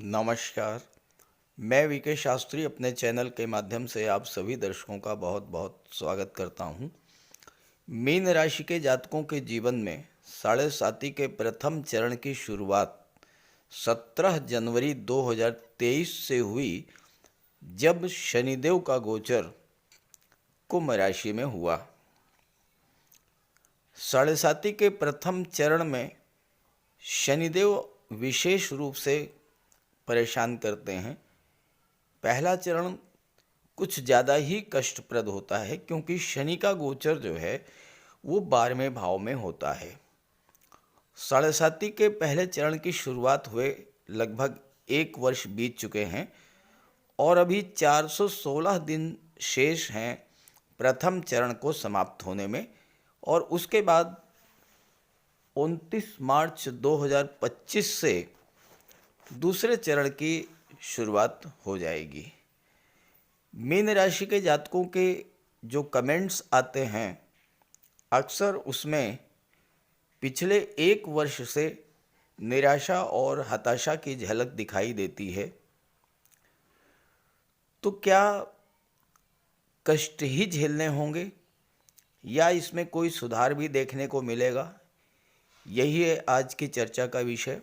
नमस्कार। मैं वीके शास्त्री अपने चैनल के माध्यम से आप सभी दर्शकों का बहुत बहुत स्वागत करता हूं। मीन राशि के जातकों के जीवन में साढ़े साती के प्रथम चरण की शुरुआत 17 जनवरी 2023 से हुई, जब शनिदेव का गोचर कुंभ राशि में हुआ। साढ़े साती के प्रथम चरण में शनिदेव विशेष रूप से परेशान करते हैं। पहला चरण कुछ ज़्यादा ही कष्टप्रद होता है, क्योंकि शनि का गोचर जो है वो 12वें भाव में होता है। साढ़े साती के पहले चरण की शुरुआत हुए लगभग 1 वर्ष बीत चुके हैं और अभी 416 दिन शेष हैं प्रथम चरण को समाप्त होने में, और उसके बाद 29 मार्च 2025 से दूसरे चरण की शुरुआत हो जाएगी। मीन राशि के जातकों के जो कमेंट्स आते हैं, अक्सर उसमें पिछले 1 वर्ष से निराशा और हताशा की झलक दिखाई देती है। तो क्या कष्ट ही झेलने होंगे या इसमें कोई सुधार भी देखने को मिलेगा? यही है आज की चर्चा का विषय।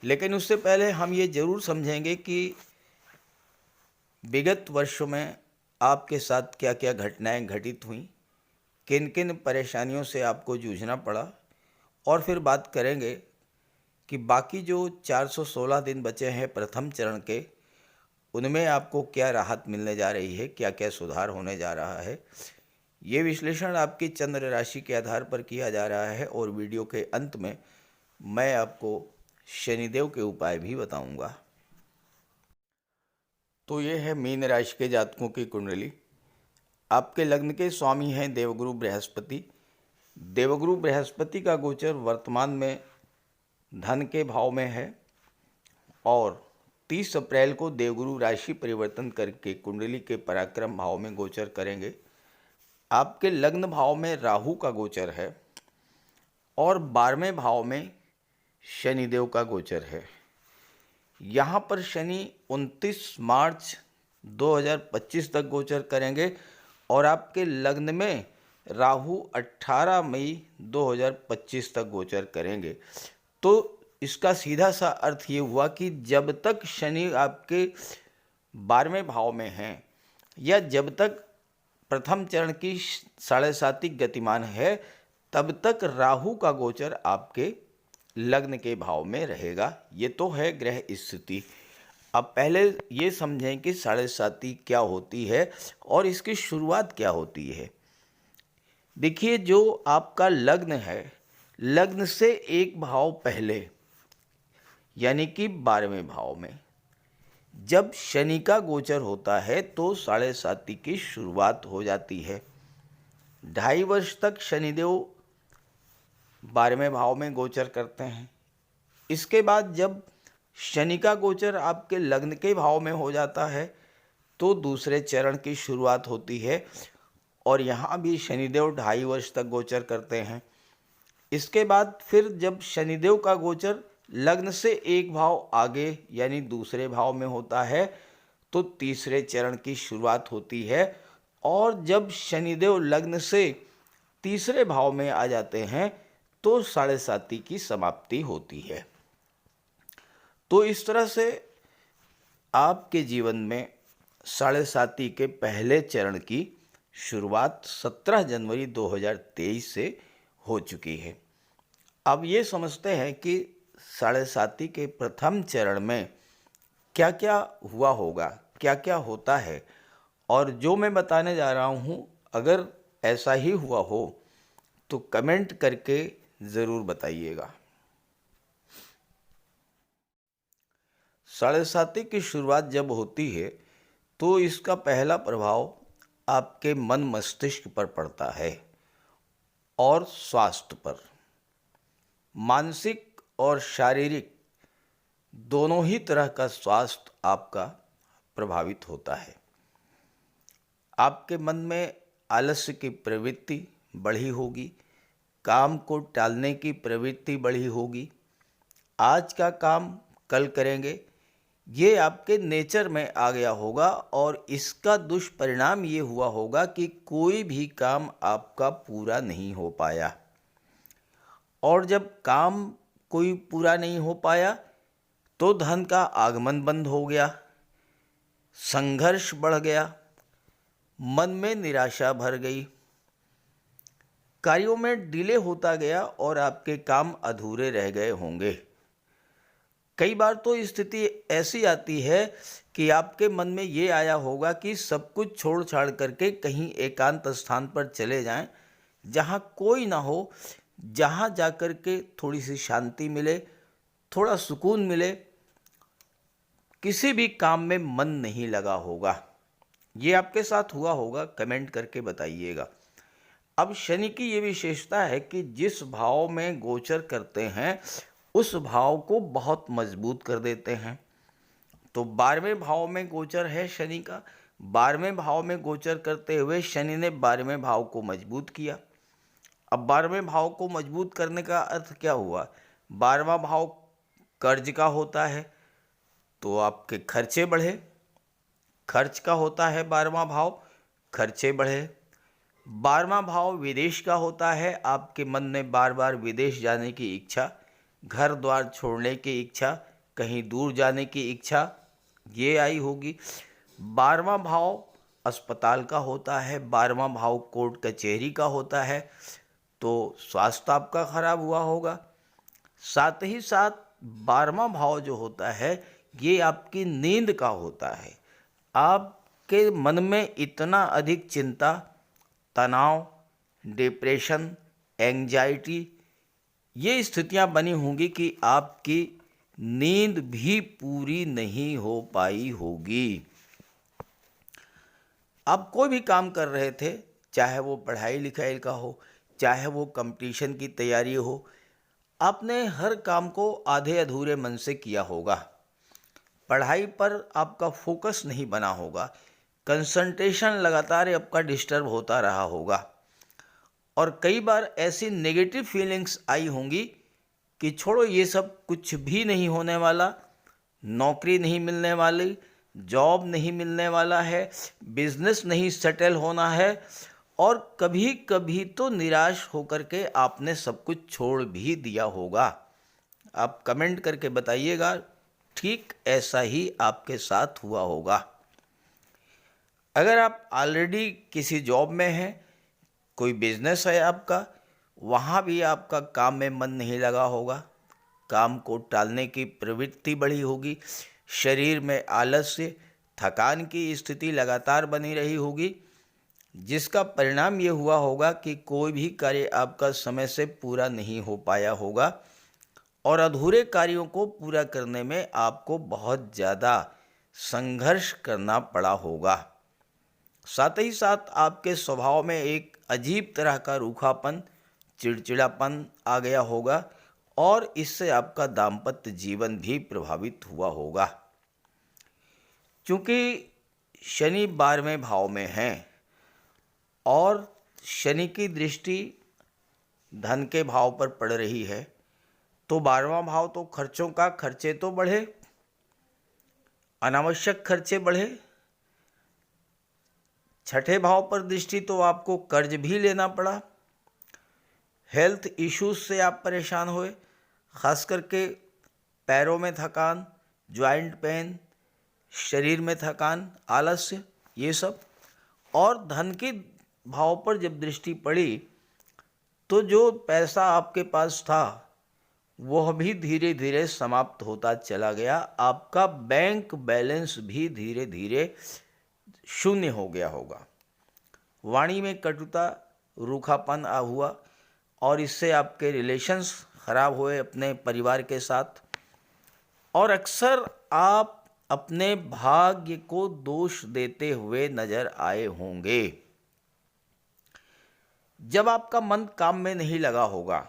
लेकिन उससे पहले हम ये ज़रूर समझेंगे कि विगत वर्षों में आपके साथ क्या क्या घटनाएं घटित हुई, किन किन परेशानियों से आपको जूझना पड़ा, और फिर बात करेंगे कि बाकी जो 416 दिन बचे हैं प्रथम चरण के, उनमें आपको क्या राहत मिलने जा रही है, क्या क्या सुधार होने जा रहा है। ये विश्लेषण आपकी चंद्र राशि के आधार पर किया जा रहा है और वीडियो के अंत में मैं आपको शनिदेव के उपाय भी बताऊंगा। तो ये है मीन राशि के जातकों की कुंडली। आपके लग्न के स्वामी हैं देवगुरु बृहस्पति। देवगुरु बृहस्पति का गोचर वर्तमान में धन के भाव में है और 30 अप्रैल को देवगुरु राशि परिवर्तन करके कुंडली के पराक्रम भाव में गोचर करेंगे। आपके लग्न भाव में राहु का गोचर है और 12वें भाव में शनिदेव का गोचर है। यहाँ पर शनि 29 मार्च 2025 तक गोचर करेंगे और आपके लग्न में राहु 18 मई 2025 तक गोचर करेंगे। तो इसका सीधा सा अर्थ ये हुआ कि जब तक शनि आपके 12वें भाव में हैं या जब तक प्रथम चरण की साढ़े साती गतिमान है, तब तक राहु का गोचर आपके लग्न के भाव में रहेगा। ये तो है ग्रह स्थिति। अब पहले ये समझें कि साढ़े साती क्या होती है और इसकी शुरुआत क्या होती है। देखिए, जो आपका लग्न है, लग्न से एक भाव पहले यानी कि 12वें भाव में जब शनि का गोचर होता है तो साढ़े साती की शुरुआत हो जाती है। 2.5 वर्ष तक शनिदेव 12वें भाव में गोचर करते हैं। इसके बाद जब शनि का गोचर आपके लग्न के भाव में हो जाता है तो दूसरे चरण की शुरुआत होती है और यहाँ भी शनिदेव 2.5 वर्ष तक गोचर करते हैं। इसके बाद फिर जब शनिदेव का गोचर लग्न से एक भाव आगे यानी दूसरे भाव में होता है तो तीसरे चरण की शुरुआत होती है, और जब शनिदेव लग्न से तीसरे भाव में आ जाते हैं तो साढ़े साती की समाप्ति होती है। तो इस तरह से आपके जीवन में साढ़े साती के पहले चरण की शुरुआत 17 जनवरी 2023 से हो चुकी है। अब ये समझते हैं कि साढ़े साती के प्रथम चरण में क्या क्या हुआ होगा, क्या क्या होता है, और जो मैं बताने जा रहा हूँ अगर ऐसा ही हुआ हो तो कमेंट करके ज़रूर बताइएगा। साढ़े साती की शुरुआत जब होती है तो इसका पहला प्रभाव आपके मन मस्तिष्क पर पड़ता है और स्वास्थ्य पर। मानसिक और शारीरिक दोनों ही तरह का स्वास्थ्य आपका प्रभावित होता है। आपके मन में आलस्य की प्रवृत्ति बढ़ी होगी, काम को टालने की प्रवृत्ति बढ़ी होगी, आज का काम कल करेंगे, ये आपके नेचर में आ गया होगा और इसका दुष्परिणाम ये हुआ होगा कि कोई भी काम आपका पूरा नहीं हो पाया। और जब काम कोई पूरा नहीं हो पाया तो धन का आगमन बंद हो गया, संघर्ष बढ़ गया, मन में निराशा भर गई, कार्यों में डिले होता गया और आपके काम अधूरे रह गए होंगे। कई बार तो स्थिति ऐसी आती है कि आपके मन में ये आया होगा कि सब कुछ छोड़ छाड़ करके कहीं एकांत स्थान पर चले जाएं, जहां कोई ना हो, जहां जाकर के थोड़ी सी शांति मिले, थोड़ा सुकून मिले। किसी भी काम में मन नहीं लगा होगा। ये आपके साथ हुआ होगा, कमेंट करके बताइएगा। अब शनि की ये विशेषता है कि जिस भाव में गोचर करते हैं उस भाव को बहुत मजबूत कर देते हैं। तो 12वें भाव में गोचर है शनि का। 12वें भाव में गोचर करते हुए शनि ने 12वें भाव को मजबूत किया। अब 12वें भाव को मजबूत करने का अर्थ क्या हुआ? 12वां भाव कर्ज का होता है तो आपके खर्चे बढ़े, खर्च का होता है 12वां भाव, खर्चे बढ़े। 12वां भाव विदेश का होता है, आपके मन में बार बार विदेश जाने की इच्छा, घर द्वार छोड़ने की इच्छा, कहीं दूर जाने की इच्छा ये आई होगी। 12वां भाव अस्पताल का होता है, 12वां भाव कोर्ट कचहरी का होता है, तो स्वास्थ्य आपका खराब हुआ होगा। साथ ही साथ 12वां भाव जो होता है ये आपकी नींद का होता है। आपके मन में इतना अधिक चिंता, तनाव, डिप्रेशन, एंजाइटी ये स्थितियां बनी होंगी कि आपकी नींद भी पूरी नहीं हो पाई होगी। आप कोई भी काम कर रहे थे, चाहे वो पढ़ाई लिखाई का हो, चाहे वो कंपटीशन की तैयारी हो, आपने हर काम को आधे अधूरे मन से किया होगा। पढ़ाई पर आपका फोकस नहीं बना होगा, कंसंट्रेशन लगातार आपका डिस्टर्ब होता रहा होगा और कई बार ऐसी नेगेटिव फीलिंग्स आई होंगी कि छोड़ो ये सब कुछ भी नहीं होने वाला, नौकरी नहीं मिलने वाली, जॉब नहीं मिलने वाला है, बिजनेस नहीं सेटल होना है और कभी कभी तो निराश होकर के आपने सब कुछ छोड़ भी दिया होगा। आप कमेंट करके बताइएगा, ठीक ऐसा ही आपके साथ हुआ होगा। अगर आप ऑलरेडी किसी जॉब में हैं, कोई बिजनेस है आपका, वहाँ भी आपका काम में मन नहीं लगा होगा, काम को टालने की प्रवृत्ति बढ़ी होगी, शरीर में आलस्य, थकान की स्थिति लगातार बनी रही होगी, जिसका परिणाम ये हुआ होगा कि कोई भी कार्य आपका समय से पूरा नहीं हो पाया होगा और अधूरे कार्यों को पूरा करने में आपको बहुत ज़्यादा संघर्ष करना पड़ा होगा। साथ ही साथ आपके स्वभाव में एक अजीब तरह का रूखापन, चिड़चिड़ापन आ गया होगा और इससे आपका दाम्पत्य जीवन भी प्रभावित हुआ होगा। क्योंकि शनि 12वें भाव में है और शनि की दृष्टि धन के भाव पर पड़ रही है, तो 12वां भाव तो खर्चों का, खर्चे तो बढ़े, अनावश्यक खर्चे बढ़े। छठे भाव पर दृष्टि तो आपको कर्ज भी लेना पड़ा। हेल्थ इश्यूज से आप परेशान हुए, खास करके पैरों में थकान, जॉइंट पेन, शरीर में थकान, आलस्य ये सब। और धन के भाव पर जब दृष्टि पड़ी तो जो पैसा आपके पास था वह भी धीरे धीरे समाप्त होता चला गया। आपका बैंक बैलेंस भी धीरे धीरे शून्य हो गया होगा। वाणी में कटुता, रूखापन हुआ और इससे आपके रिलेशंस खराब हुए अपने परिवार के साथ और अक्सर आप अपने भाग्य को दोष देते हुए नजर आए होंगे। जब आपका मन काम में नहीं लगा होगा,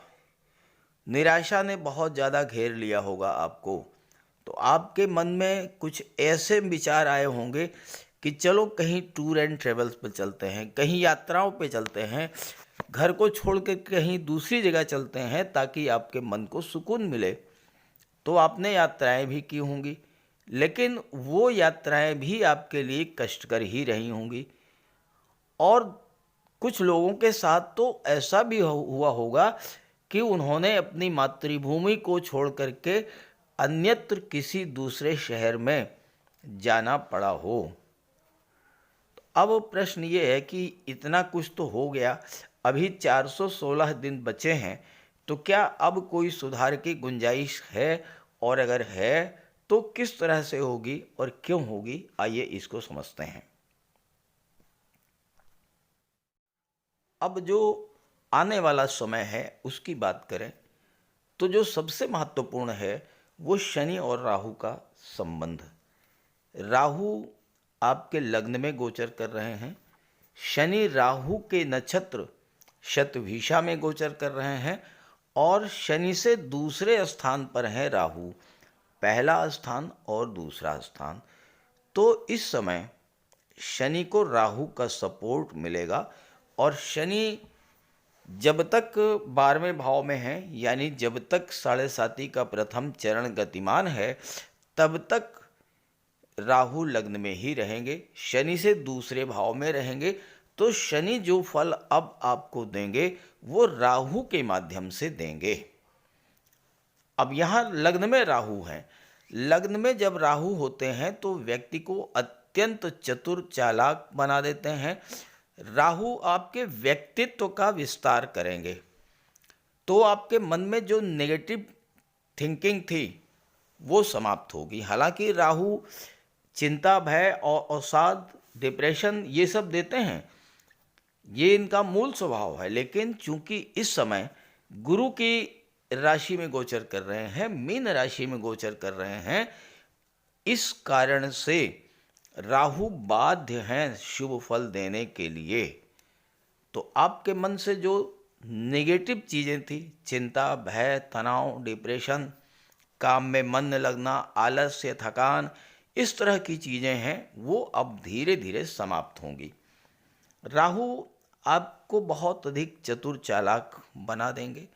निराशा ने बहुत ज़्यादा घेर लिया होगा आपको, तो आपके मन में कुछ ऐसे विचार आए होंगे कि चलो कहीं टूर एंड ट्रेवल्स पर चलते हैं, कहीं यात्राओं पे चलते हैं, घर को छोड़ के कहीं दूसरी जगह चलते हैं ताकि आपके मन को सुकून मिले। तो आपने यात्राएं भी की होंगी, लेकिन वो यात्राएं भी आपके लिए कष्टकर ही रही होंगी। और कुछ लोगों के साथ तो ऐसा भी हुआ होगा कि उन्होंने अपनी मातृभूमि को छोड़ करके अन्यत्र किसी दूसरे शहर में जाना पड़ा हो। अब प्रश्न ये है कि इतना कुछ तो हो गया, अभी 416 दिन बचे हैं, तो क्या अब कोई सुधार की गुंजाइश है, और अगर है तो किस तरह से होगी और क्यों होगी, आइए इसको समझते हैं। अब जो आने वाला समय है उसकी बात करें तो जो सबसे महत्वपूर्ण है वो शनि और राहु का संबंध। राहु आपके लग्न में गोचर कर रहे हैं, शनि राहु के नक्षत्र शतभिषा में गोचर कर रहे हैं, और शनि से दूसरे स्थान पर है राहु, पहला स्थान और दूसरा स्थान। तो इस समय शनि को राहु का सपोर्ट मिलेगा, और शनि जब तक 12वें भाव में है, यानी जब तक 7.5 का प्रथम चरण गतिमान है, तब तक राहु लग्न में ही रहेंगे, शनि से दूसरे भाव में रहेंगे। तो शनि जो फल अब आपको देंगे वो राहु के माध्यम से देंगे। अब यहाँ लग्न में राहु हैं, लग्न में जब राहु होते हैं तो व्यक्ति को अत्यंत चतुर चालाक बना देते हैं। राहु आपके व्यक्तित्व का विस्तार करेंगे, तो आपके मन में जो नेगेटिव थिंकिंग थी वो समाप्त होगी। हालांकि राहु चिंता, भय और अवसाद, डिप्रेशन ये सब देते हैं, ये इनका मूल स्वभाव है, लेकिन चूंकि इस समय गुरु की राशि में गोचर कर रहे हैं, मीन राशि में गोचर कर रहे हैं, इस कारण से राहु बाध्य हैं शुभ फल देने के लिए। तो आपके मन से जो नेगेटिव चीज़ें थी, चिंता, भय, तनाव, डिप्रेशन, काम में मन न लगना, आलस्य, थकान, इस तरह की चीज़ें हैं, वो अब धीरे धीरे समाप्त होंगी। राहु आपको बहुत अधिक चतुर चालाक बना देंगे।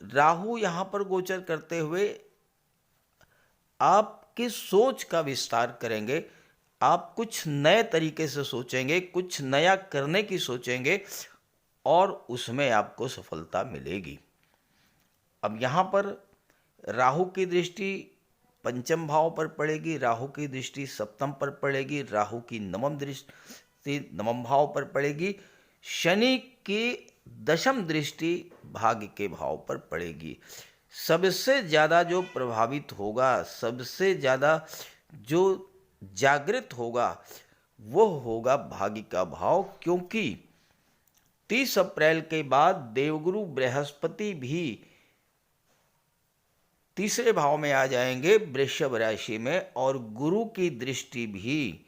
राहु यहाँ पर गोचर करते हुए आपकी सोच का विस्तार करेंगे, आप कुछ नए तरीके से सोचेंगे, कुछ नया करने की सोचेंगे, और उसमें आपको सफलता मिलेगी। अब यहाँ पर राहु की दृष्टि पंचम भाव पर पड़ेगी, राहु की दृष्टि सप्तम पर पड़ेगी, राहु की नवम दृष्टि नवम भाव पर पड़ेगी, शनि की दशम दृष्टि भाग्य के भाव पर पड़ेगी। सबसे ज़्यादा जो प्रभावित होगा, सबसे ज़्यादा जो जागृत होगा, वो होगा भाग्य का भाव, क्योंकि 30 अप्रैल के बाद देवगुरु बृहस्पति भी तीसरे भाव में आ जाएंगे, वृषभ राशि में, और गुरु की दृष्टि भी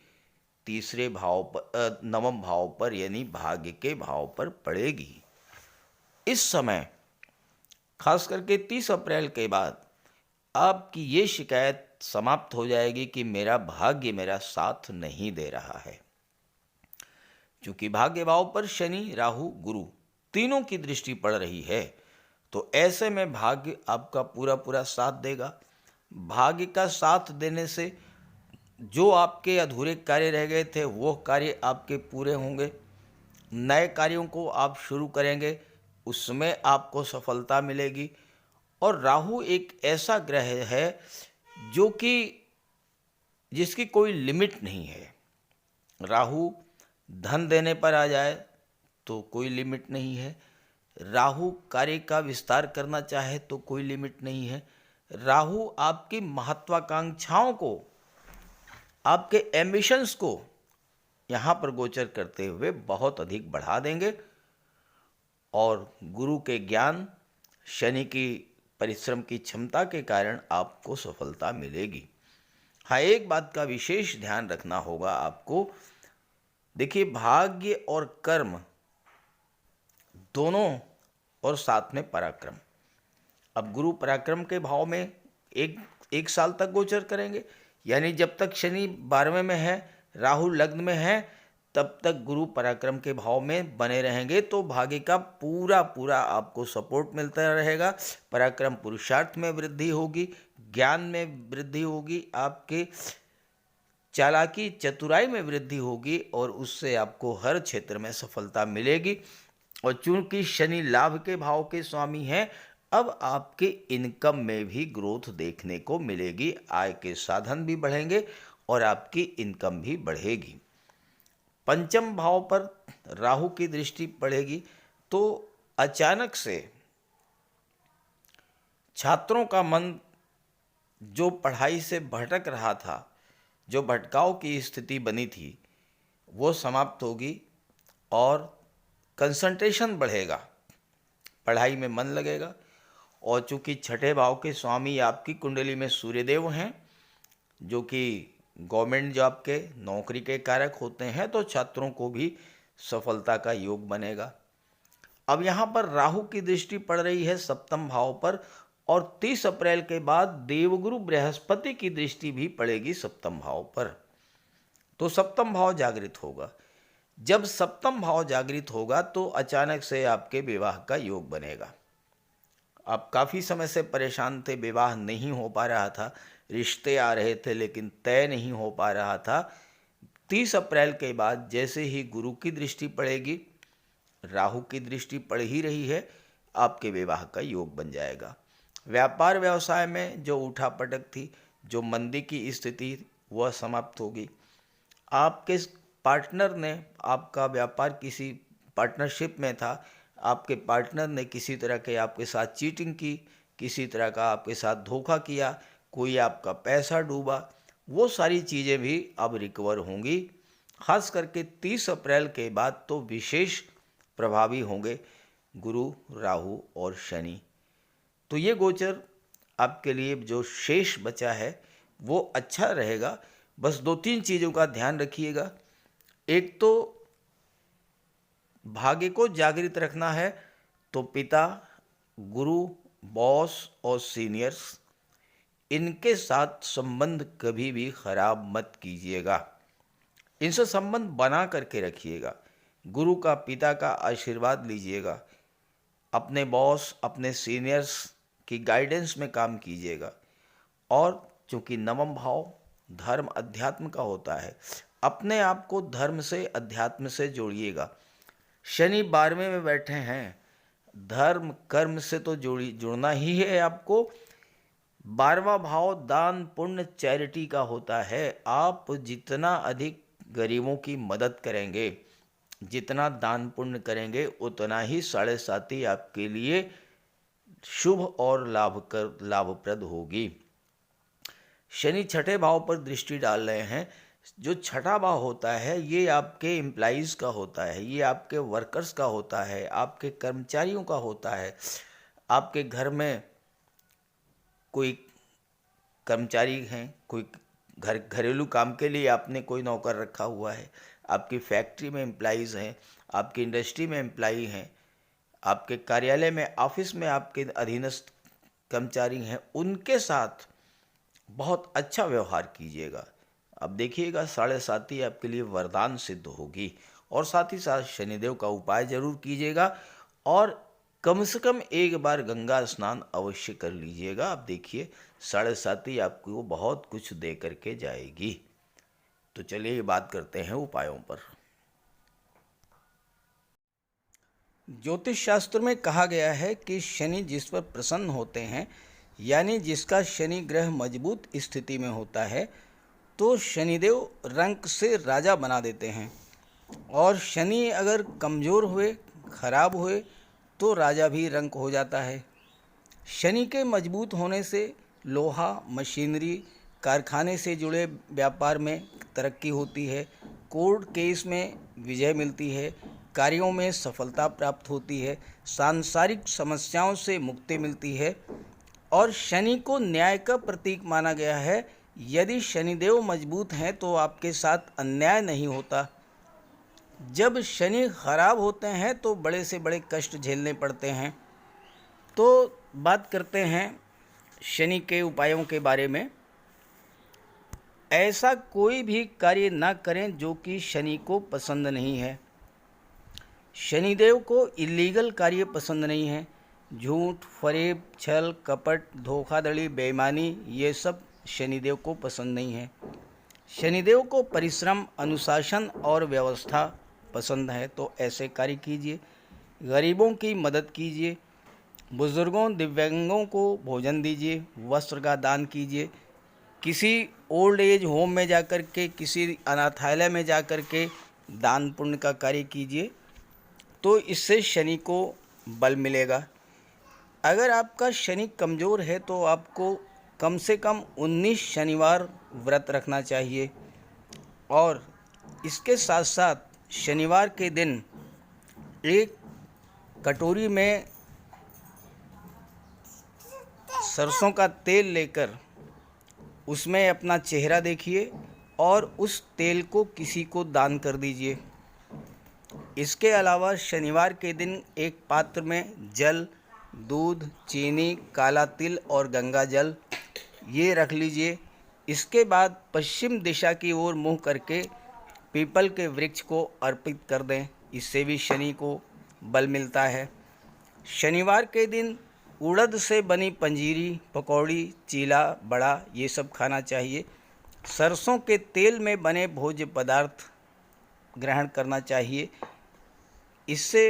तीसरे भाव पर, नवम भाव पर, यानी भाग्य के भाव पर पड़ेगी। इस समय खास करके 30 अप्रैल के बाद आपकी ये शिकायत समाप्त हो जाएगी कि मेरा भाग्य मेरा साथ नहीं दे रहा है। क्योंकि भाग्य भाव पर शनि, राहु, गुरु तीनों की दृष्टि पड़ रही है, तो ऐसे में भाग्य आपका पूरा पूरा साथ देगा। भाग्य का साथ देने से जो आपके अधूरे कार्य रह गए थे वो कार्य आपके पूरे होंगे, नए कार्यों को आप शुरू करेंगे, उसमें आपको सफलता मिलेगी। और राहु एक ऐसा ग्रह है जो कि जिसकी कोई लिमिट नहीं है। राहु धन देने पर आ जाए तो कोई लिमिट नहीं है, राहु कार्य का विस्तार करना चाहे तो कोई लिमिट नहीं है। राहु आपकी महत्वाकांक्षाओं को, आपके एम्बिशंस को यहाँ पर गोचर करते हुए बहुत अधिक बढ़ा देंगे, और गुरु के ज्ञान, शनि की परिश्रम की क्षमता के कारण आपको सफलता मिलेगी। हाँ, एक बात का विशेष ध्यान रखना होगा आपको। देखिए, भाग्य और कर्म दोनों, और साथ में पराक्रम। अब गुरु पराक्रम के भाव में एक साल तक गोचर करेंगे, यानी जब तक शनि 12वें में है, राहु लग्न में है, तब तक गुरु पराक्रम के भाव में बने रहेंगे तो भाग्य का पूरा पूरा आपको सपोर्ट मिलता रहेगा। पराक्रम पुरुषार्थ में वृद्धि होगी, ज्ञान में वृद्धि होगी, आपके चालाकी चतुराई में वृद्धि होगी और उससे आपको हर क्षेत्र में सफलता मिलेगी। और चूंकि शनि लाभ के भाव के स्वामी हैं, अब आपके इनकम में भी ग्रोथ देखने को मिलेगी। आय के साधन भी बढ़ेंगे और आपकी इनकम भी बढ़ेगी। पंचम भाव पर राहु की दृष्टि पड़ेगी तो अचानक से छात्रों का मन जो पढ़ाई से भटक रहा था, जो भटकाव की स्थिति बनी थी, वो समाप्त होगी और कंसंट्रेशन बढ़ेगा, पढ़ाई में मन लगेगा। और चूंकि छठे भाव के स्वामी आपकी कुंडली में सूर्यदेव हैं, जो कि गवर्नमेंट जॉब के नौकरी के कारक होते हैं, तो छात्रों को भी सफलता का योग बनेगा। अब यहाँ पर राहु की दृष्टि पड़ रही है सप्तम भाव पर और 30 अप्रैल के बाद देवगुरु बृहस्पति की दृष्टि भी पड़ेगी सप्तम भाव पर, तो सप्तम भाव जागृत होगा। जब सप्तम भाव जागृत होगा तो अचानक से आपके विवाह का योग बनेगा। आप काफ़ी समय से परेशान थे, विवाह नहीं हो पा रहा था, रिश्ते आ रहे थे लेकिन तय नहीं हो पा रहा था। 30 अप्रैल के बाद जैसे ही गुरु की दृष्टि पड़ेगी, राहु की दृष्टि पड़ ही रही है, आपके विवाह का योग बन जाएगा। व्यापार व्यवसाय में जो उठापटक थी, जो मंदी की स्थिति, वह समाप्त होगी। आपके पार्टनर ने, आपका व्यापार किसी पार्टनरशिप में था, आपके पार्टनर ने किसी तरह के आपके साथ चीटिंग की, किसी तरह का आपके साथ धोखा किया, कोई आपका पैसा डूबा, वो सारी चीज़ें भी अब रिकवर होंगी। खास करके 30 अप्रैल के बाद तो विशेष प्रभावी होंगे गुरु, राहु और शनि। तो ये गोचर आपके लिए जो शेष बचा है वो अच्छा रहेगा। बस 2-3 चीज़ों का ध्यान रखिएगा। एक तो भाग्य को जागृत रखना है, तो पिता, गुरु, बॉस और सीनियर्स, इनके साथ संबंध कभी भी खराब मत कीजिएगा। इनसे संबंध बना करके रखिएगा। गुरु का, पिता का आशीर्वाद लीजिएगा। अपने बॉस, अपने सीनियर्स की गाइडेंस में काम कीजिएगा। और चूंकि नवम भाव धर्म अध्यात्म का होता है, अपने आप को धर्म से, अध्यात्म से जोड़िएगा। शनि 12वें में बैठे हैं, धर्म कर्म से तो जुड़ना ही है आपको। 12वां भाव दान पुण्य चैरिटी का होता है। आप जितना अधिक गरीबों की मदद करेंगे, जितना दान पुण्य करेंगे, उतना ही 7.5 आपके लिए शुभ और लाभप्रद होगी। शनि छठे भाव पर दृष्टि डाल रहे हैं। जो छठा भाव होता है ये आपके एम्प्लॉइज का होता है, ये आपके वर्कर्स का होता है, आपके कर्मचारियों का होता है। आपके घर में कोई कर्मचारी हैं, कोई घरेलू काम के लिए आपने कोई नौकर रखा हुआ है, आपकी फैक्ट्री में एम्प्लॉइज़ हैं, आपकी इंडस्ट्री में एम्प्लॉई हैं, आपके कार्यालय में, ऑफिस में आपके अधीनस्थ कर्मचारी हैं, उनके साथ बहुत अच्छा व्यवहार कीजिएगा। अब देखिएगा 7.5 आपके लिए वरदान सिद्ध होगी। और साथ ही साथ शनिदेव का उपाय जरूर कीजिएगा और कम से कम एक बार गंगा स्नान अवश्य कर लीजिएगा। आप देखिए 7.5 आपको बहुत कुछ दे करके जाएगी। तो चलिए बात करते हैं उपायों पर। ज्योतिष शास्त्र में कहा गया है कि शनि जिस पर प्रसन्न होते हैं, यानी जिसका शनि ग्रह मजबूत स्थिति में होता है, तो शनिदेव रंक से राजा बना देते हैं। और शनि अगर कमज़ोर हुए, खराब हुए, तो राजा भी रंक हो जाता है। शनि के मजबूत होने से लोहा, मशीनरी, कारखाने से जुड़े व्यापार में तरक्की होती है, कोर्ट केस में विजय मिलती है, कार्यों में सफलता प्राप्त होती है, सांसारिक समस्याओं से मुक्ति मिलती है। और शनि को न्याय का प्रतीक माना गया है। यदि शनिदेव मजबूत हैं तो आपके साथ अन्याय नहीं होता। जब शनि खराब होते हैं तो बड़े से बड़े कष्ट झेलने पड़ते हैं। तो बात करते हैं शनि के उपायों के बारे में। ऐसा कोई भी कार्य न करें जो कि शनि को पसंद नहीं है। शनिदेव को इलीगल कार्य पसंद नहीं है। झूठ, फरेब, छल, कपट, धोखाधड़ी, बेईमानी, ये सब शनिदेव को पसंद नहीं है। शनिदेव को परिश्रम, अनुशासन और व्यवस्था पसंद है। तो ऐसे कार्य कीजिए, गरीबों की मदद कीजिए, बुजुर्गों, दिव्यांगों को भोजन दीजिए, वस्त्र का दान कीजिए, किसी ओल्ड एज होम में जाकर के, किसी अनाथालय में जाकर के दान पुण्य का कार्य कीजिए, तो इससे शनि को बल मिलेगा। अगर आपका शनि कमज़ोर है तो आपको कम से कम 19 शनिवार व्रत रखना चाहिए। और इसके साथ साथ शनिवार के दिन एक कटोरी में सरसों का तेल लेकर उसमें अपना चेहरा देखिए और उस तेल को किसी को दान कर दीजिए। इसके अलावा शनिवार के दिन एक पात्र में जल, दूध, चीनी, काला तिल और गंगा जल ये रख लीजिए। इसके बाद पश्चिम दिशा की ओर मुँह करके पीपल के वृक्ष को अर्पित कर दें। इससे भी शनि को बल मिलता है। शनिवार के दिन उड़द से बनी पंजीरी, पकौड़ी, चीला, बड़ा ये सब खाना चाहिए। सरसों के तेल में बने भोज्य पदार्थ ग्रहण करना चाहिए। इससे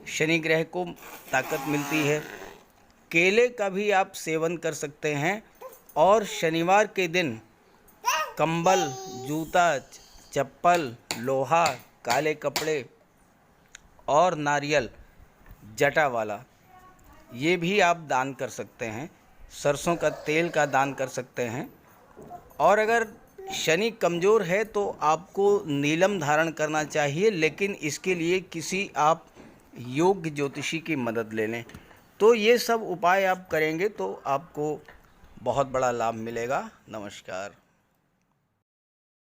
शनि ग्रह को ताकत मिलती है। केले का भी आप सेवन कर सकते हैं। और शनिवार के दिन कंबल, जूता, चप्पल, लोहा, काले कपड़े और नारियल जटा वाला ये भी आप दान कर सकते हैं। सरसों का तेल का दान कर सकते हैं। और अगर शनि कमज़ोर है तो आपको नीलम धारण करना चाहिए, लेकिन इसके लिए किसी आप योग्य ज्योतिषी की मदद ले लें। तो ये सब उपाय आप करेंगे तो आपको बहुत बड़ा लाभ मिलेगा। नमस्कार।